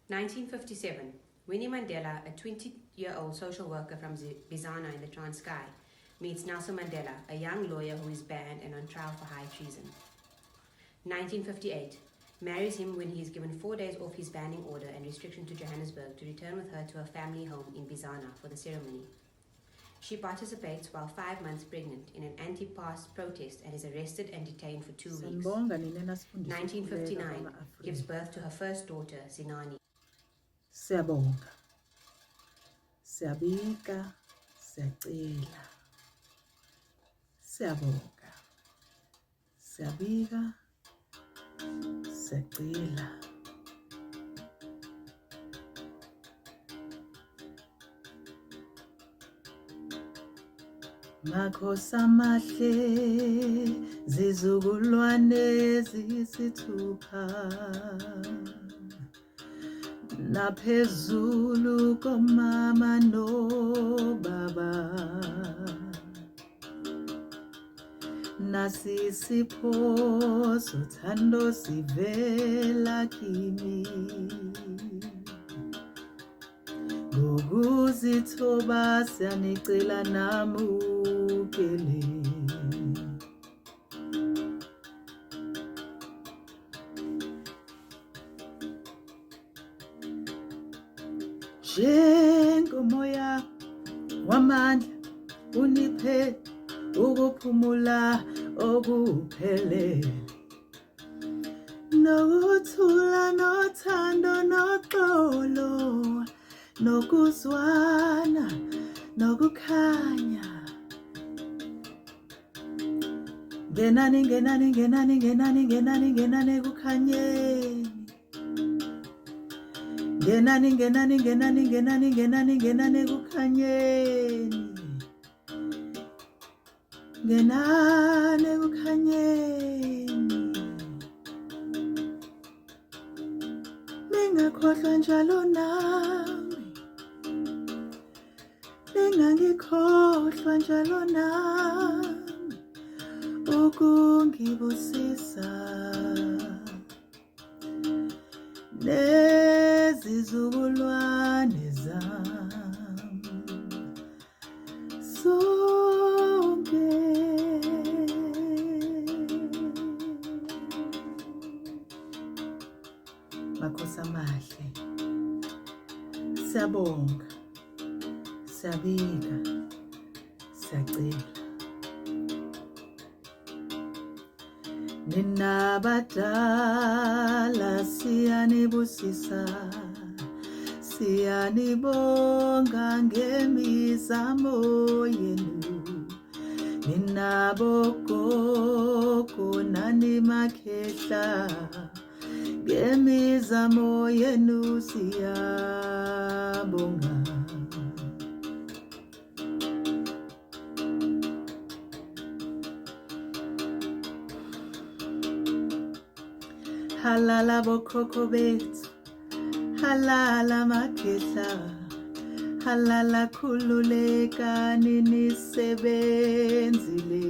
1957. Winnie Mandela, a 20-year-old social worker from Bizana in the Transkei, meets Nelson Mandela, a young lawyer who is banned and on trial for high treason. 1958. Marries him when he is given 4 days off his banning order and restriction to Johannesburg to return with her to her family home in Bizana for the ceremony. She participates while 5 months pregnant in an anti-past protest and is arrested and detained for 2 weeks. 1959. Gives birth to her first daughter, Zinani. Siyabonga, siyabika, siyacela. Siyabonga, siyabika, siyacela. Makhosi amahle zizukulwane eziyisithupha naphezulu komama nobaba nasisipho sothando sivela kimi ngokuzithoba siyanicela namukele njengomoya wamandla uniphe ukuphumula okuphelele nokuthula nothando noxolo nokuzwana nokukhanya ngenani kukhanyeni ngenani kukhanyeni ngenani kukhanyeni ningakhohlwa njalo nami ningangikhohlwa njalo nami ukungibusisa nezizukulwane zami sonke makhosi amahle siyabonga siyabika siyacela ninabadala siyanibusisa siyanibonga ngemizamo yenu ninabogogo nanimakhehla ngemizamo yenu siyabonga halala bokhokho bethu halala makhehla halala khululekani nisebenzile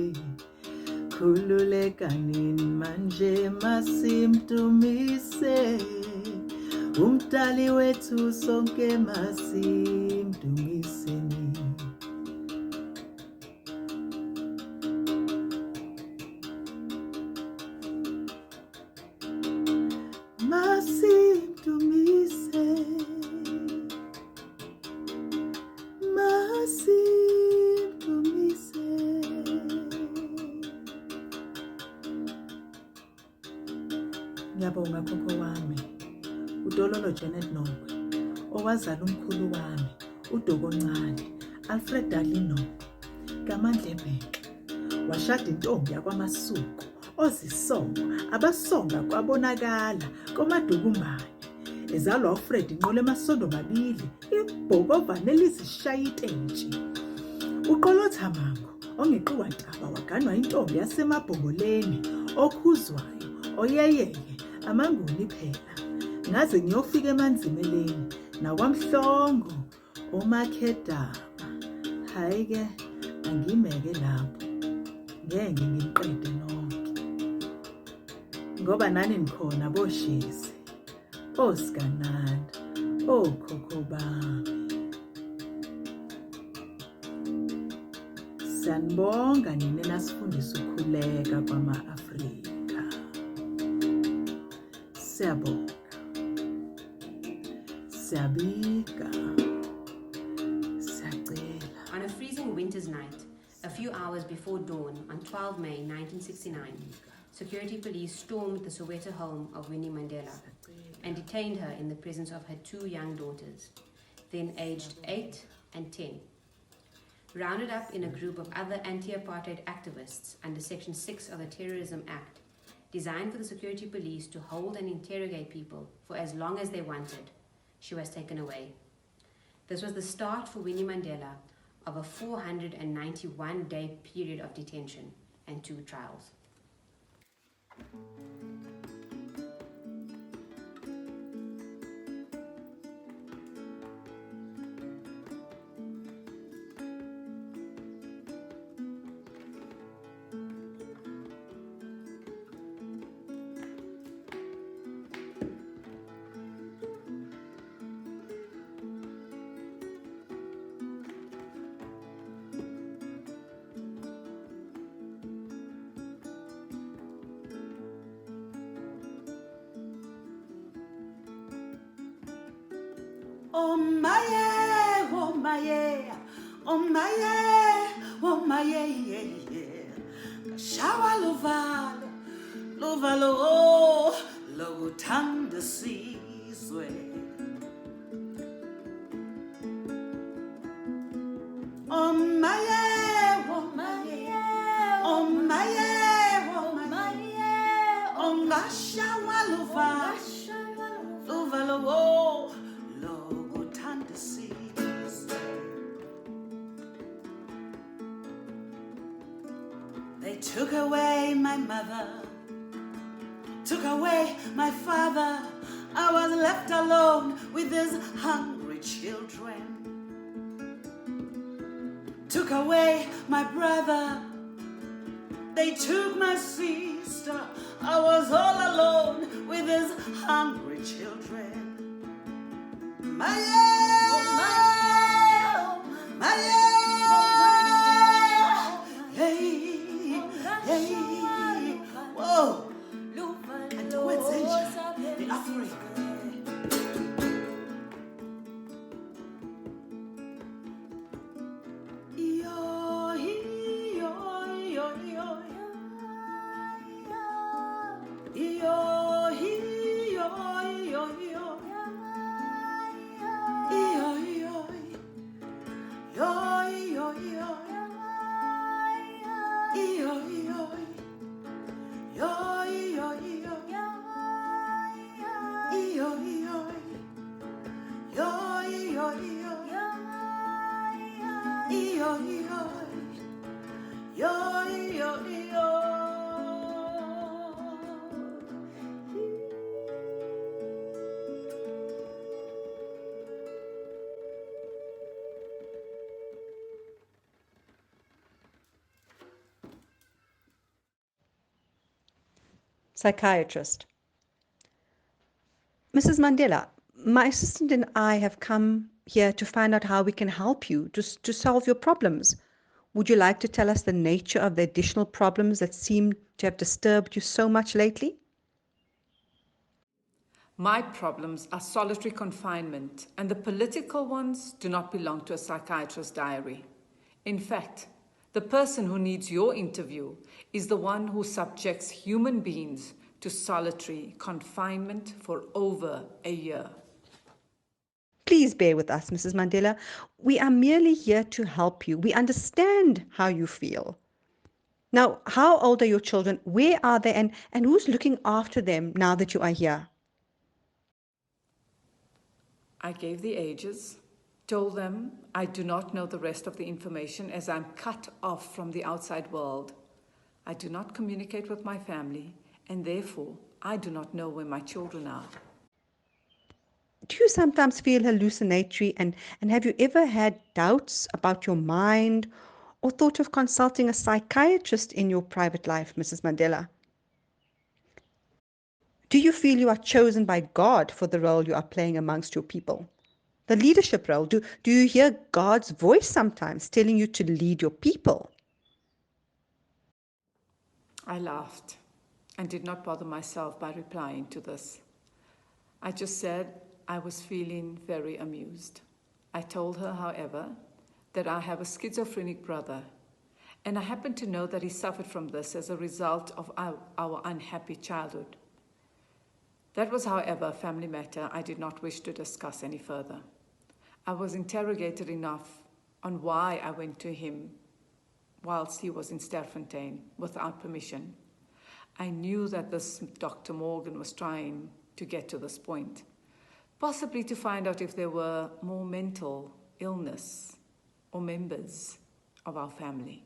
khululekani manje masimdumise umdali wethu sonke masimdumiseni masimdumise ngiyabonga khokho wami uDololo Janet Nongwe owazala umkhulu wami uDokoncane Alfred Dalino kaMandlebhenqa washada intombi yakwaMasuku ozisongo abasonga kwabonakala komadukumbane ezalwa uFred Inqolo emasondo mabili ibhokovane elizishayitentshi uQolotha Mango ongeqiwa ntaba waganwa intombi yasemabhongoleni okhuzwayo oyeyeye amanguni phela ngaze ngiyofika emanzimeleni nakwamhlongo omakhedama hayi ke angimeke lapho ngeke ngimqede nonke ngoba nani nikhona boshezi osikananda okhokho bami. Siyanibonga nina nasifundisa ukukhuleka kwama-Afrika. Siyabonga. Siyabika. Siyacela. On a freezing winter's night, a few hours before dawn on 12 May 1969, security police stormed the Soweto home of Winnie Mandela and detained her in the presence of her 2 young daughters, then aged 8 and 10. Rounded up in a group of other anti-apartheid activists under Section 6 of the Terrorism Act, designed for the security police to hold and interrogate people for as long as they wanted, she was taken away. This was the start for Winnie Mandela of a 491-day period of detention and 2 trials. Oh my yeah, oh my yeah, oh my yeah, oh my yeah, yeah, yeah. Shawa lovalo, lovalo, oh, lo tanda sizwe. Oh my yeah, oh my yeah, oh my yeah, oh my yeah, oh my shawa lovalo, lovalo, oh. They took away my mother, took away my father. I was left alone with these hungry children. Took away my brother, they took my sister. I was all alone with these hungry children. My whoa, and the words the Africa. Psychiatrist. Mrs. Mandela, my assistant and I have come here to find out how we can help you to solve your problems. Would you like to tell us the nature of the additional problems that seem to have disturbed you so much lately? My problems are solitary confinement, and the political ones do not belong to a psychiatrist's diary. In fact, the person who needs your interview is the one who subjects human beings to solitary confinement for over a year. Please bear with us, Mrs. Mandela. We are merely here to help you. We understand how you feel. Now, how old are your children? Where are they? And who's looking after them now that you are here? I gave the ages, told them I do not know the rest of the information as I'm cut off from the outside world. I do not communicate with my family, and therefore I do not know where my children are. Do you sometimes feel hallucinatory, and have you ever had doubts about your mind or thought of consulting a psychiatrist in your private life, Mrs. Mandela? Do you feel you are chosen by God for the role you are playing amongst your people? the leadership role? Do you hear God's voice sometimes telling you to lead your people? I laughed and did not bother myself by replying to this. I just said I was feeling very amused. I told her, however, that I have a schizophrenic brother, and I happen to know that he suffered from this as a result of our unhappy childhood. That was, however, a family matter I did not wish to discuss any further. I was interrogated enough on why I went to him whilst he was in Sterfontein without permission. I knew that this Dr. Morgan was trying to get to this point, possibly to find out if there were more mental illness or members of our family.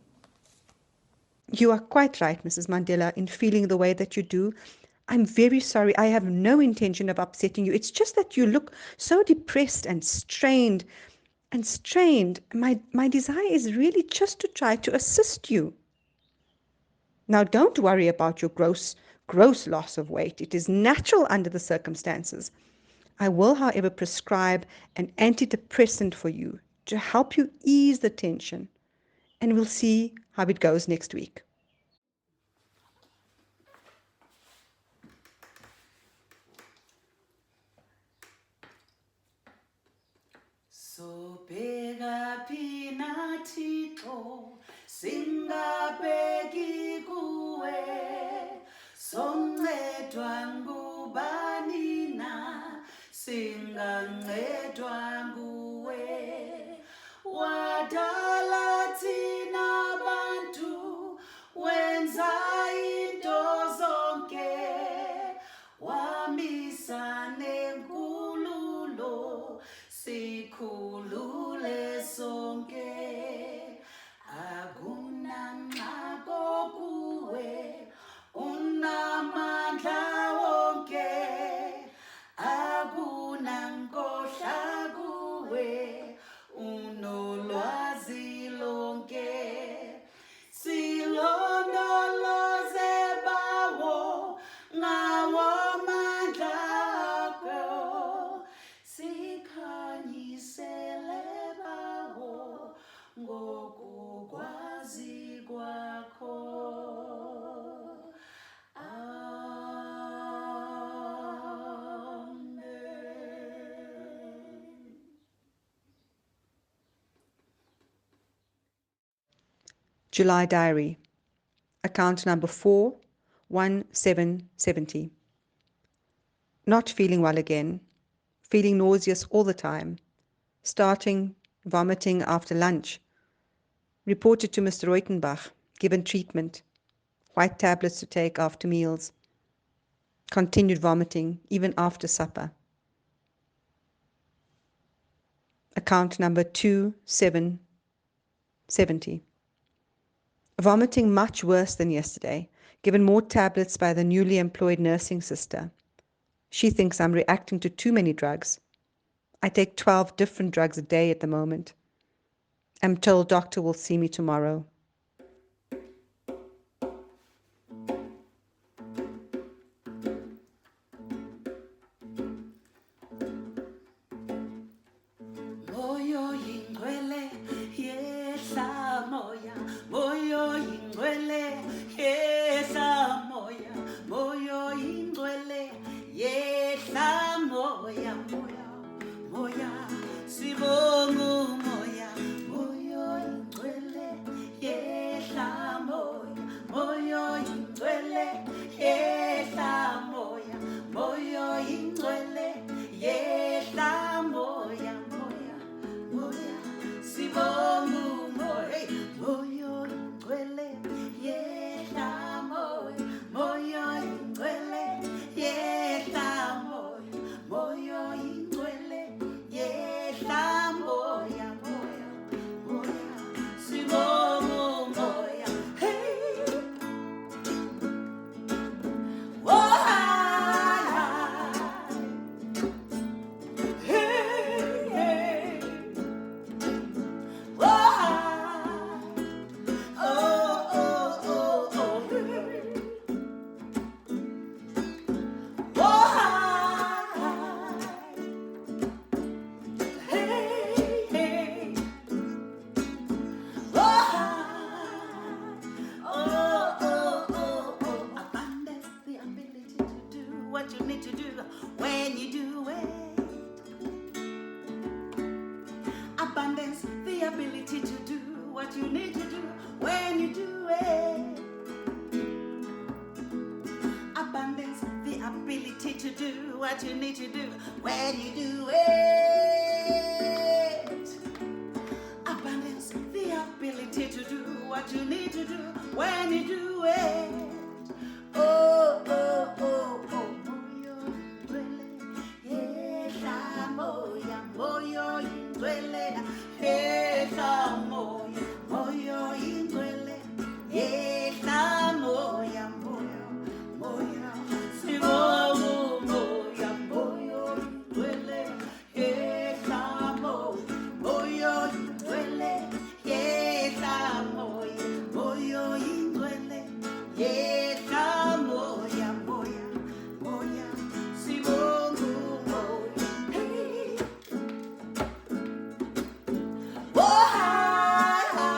You are quite right, Mrs. Mandela, in feeling the way that you do. I'm very sorry. I have no intention of upsetting you. It's just that you look so depressed and strained. My desire is really just to try to assist you. Now, don't worry about your gross loss of weight. It is natural under the circumstances. I will, however, prescribe an antidepressant for you to help you ease the tension, and we'll see how it goes next week. Sobheka phina Thixo singabheki kuwe soncedwa ngubani na singancedwa nguwe wadala thina bantu wenza into zonke wamisa nenkululo sikhulule sonke akunanqako kuwe unamandla wonke akunankohla kuwe unolwazi lonke silondoloze bawo ngawo mandla akho sikhanyisele bawo ngokukwazi kwakho. Amen. July Diary, account number 41770. Not feeling well again, feeling nauseous all the time, starting vomiting after lunch. Reported to Mr. Reutenbach, given treatment, white tablets to take after meals. Continued vomiting even after supper. Account number 2770. Vomiting much worse than yesterday, given more tablets by the newly employed nursing sister. She thinks I'm reacting to too many drugs. I take 12 different drugs a day at the moment. I'm told doctor will see me tomorrow. Moyo ingcwele yehla moya moyo ingcwele yehla moya moyo ingcwele yehla moya moya moya sibonga moya moyo ingcwele yehla moya moyo ingcwele yehla moya moyo ingcwele yehla moya moya moya sibonga moya moyo ingcwele yehla moya moyo ingcwele yehla moya moyo ingcwele yehla moya moya moya sibonga moya hey oh to do when you do it. Abundance, the ability to do what you need to do when you do it. Abundance, the ability to do what you need to do when you do it. Abundance, the ability to do what you need to do when you do it. Oh, oh, oh, oh, moyo indwele, yehla moya, moyo indwele, yehla moya, moyo indwele, yehla moya, moyo, moya, sibomu moya, moyo indwele, yehla moya, moyo indwele, yehla moya, moyo indwele, yehla moya, moya, moya, sibomu moya, hey. Oh, hi, hi.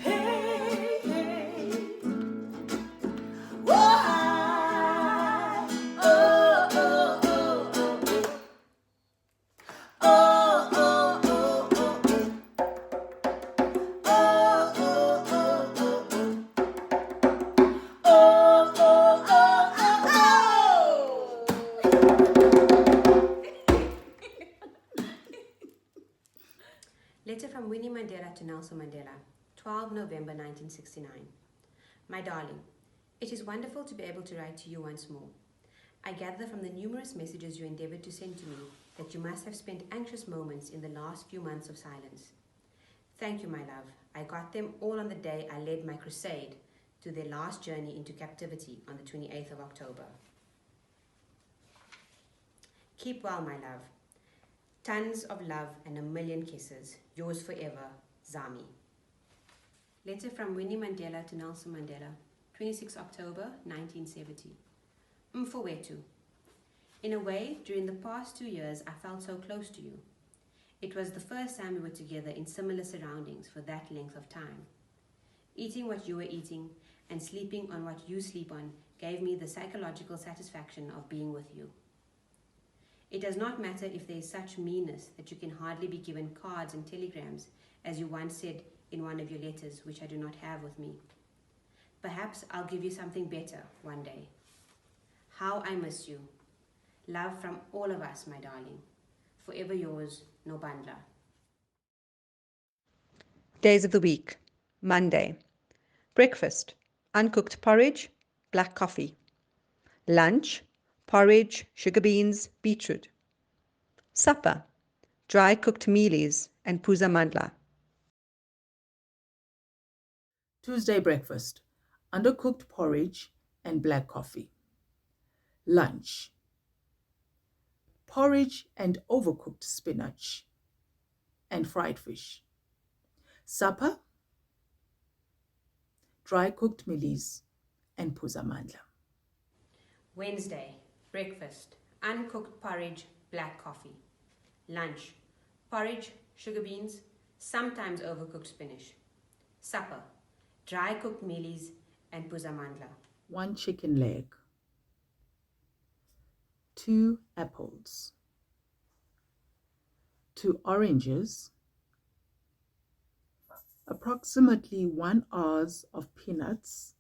Hey, hey. Oh, hi. Oh, oh, oh, oh, oh. Oh, oh, oh, oh, oh. Oh, oh, oh, oh, oh. Oh, oh, oh, oh, Letter from Winnie Mandela to Nelson Mandela, 12 November 1969. My darling, it is wonderful to be able to write to you once more. I gather from the numerous messages you endeavored to send to me that you must have spent anxious moments in the last few months of silence. Thank you, my love. I got them all on the day I led my crusade to their last journey into captivity on the 28th of October. Keep well, my love. Tons of love and a million kisses. Yours forever, Zami. Letter from Winnie Mandela to Nelson Mandela, 26 October 1970. Mfowethu. In a way, during the past 2 years, I felt so close to you. It was the first time we were together in similar surroundings for that length of time. Eating what you were eating and sleeping on what you sleep on gave me the psychological satisfaction of being with you. It does not matter if there is such meanness that you can hardly be given cards and telegrams, as you once said in one of your letters, which I do not have with me. Perhaps I'll give you something better one day. How I miss you. Love from all of us, my darling. Forever yours, Nobandla. Days of the week. Monday. Breakfast. Uncooked porridge, black coffee. Lunch. Porridge, sugar beans, beetroot. Supper. Dry cooked mealies and puza mandla. Tuesday breakfast, undercooked porridge and black coffee. Lunch, porridge and overcooked spinach and fried fish. Supper, dry cooked mealies and puza mandla. Wednesday, breakfast, uncooked porridge, black coffee. Lunch, porridge, sugar beans, sometimes overcooked spinach. Supper, dry cooked mealies and puza mandla. 1 chicken leg, 2 apples, 2 oranges, approximately 1 oz of peanuts,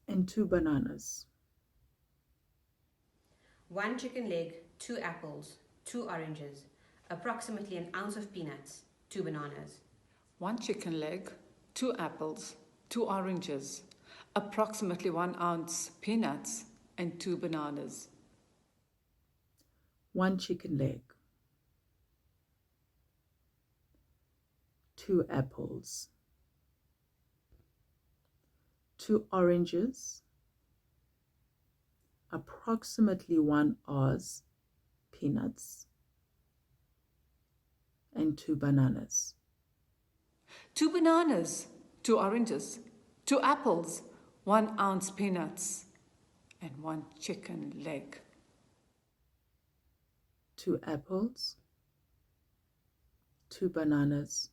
and 2 bananas. 1 chicken leg, 2 apples, 2 oranges, approximately an ounce of peanuts, 2 bananas. 1 chicken leg, 2 apples, 2 oranges, approximately 1 ounce peanuts, and 2 bananas. 1 chicken leg, 2 apples, 2 oranges, approximately 1 oz peanuts, and 2 bananas. 2 bananas, 2 oranges, 2 apples, 1 ounce peanuts, and 1 chicken leg. 2 apples, 2 bananas,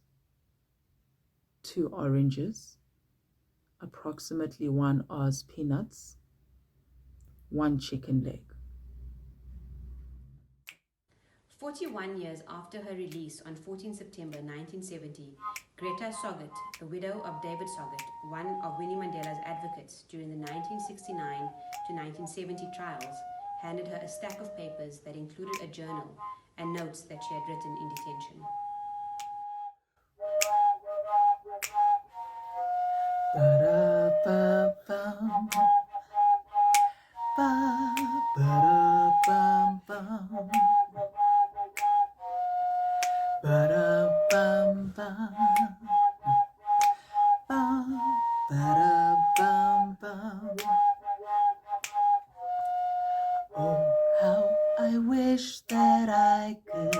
2 oranges, approximately 1 oz peanuts, one chicken leg. 41 years after her release on 14 September 1970, Greta Sogat, the widow of David Sogat, one of Winnie Mandela's advocates during the 1969 to 1970 trials, handed her a stack of papers that included a journal and notes that she had written in detention. Ba-da-ba-bum. Ba-ba-da-bum-bum. Ba-da-bum-bum. Ba-da-bum-bum. Oh, how I wish that I could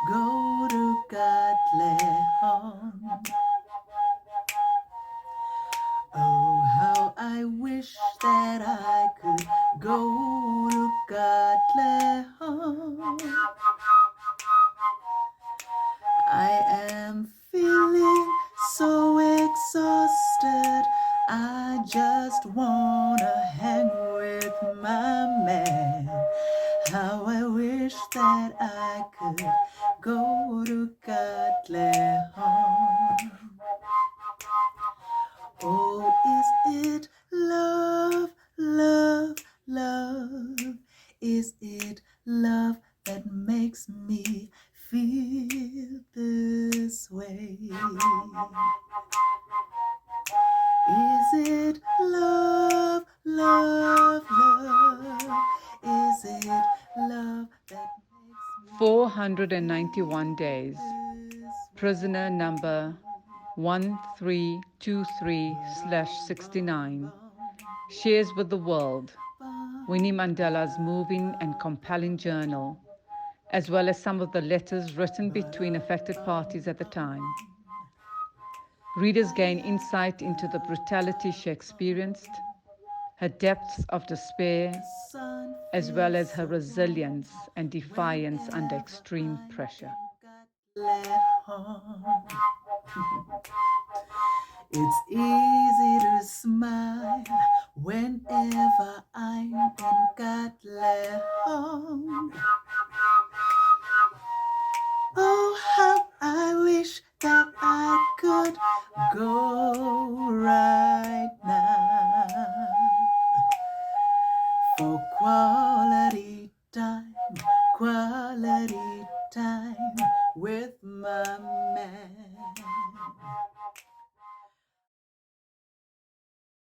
go to Katlehong. Oh, how I wish that I could go to Katlehong. I am feeling so exhausted. I just wanna hang with my man. How I wish that I could go to Katlehong. Oh, is it love, love, love? Is it love that makes me feel this way? Is it love, love, love? Is it love that makes me 491 days. feel this Prisoner number 1323/69 shares with the world Winnie Mandela's moving and compelling journal, as well as some of the letters written between affected parties at the time. Readers gain insight into the brutality she experienced, her depths of despair, sun as well as her resilience and defiance under extreme pressure. Katlehong. It's easy to smile whenever I'm in Katlehong. Oh, how I wish that I could go right now for quality time with my man.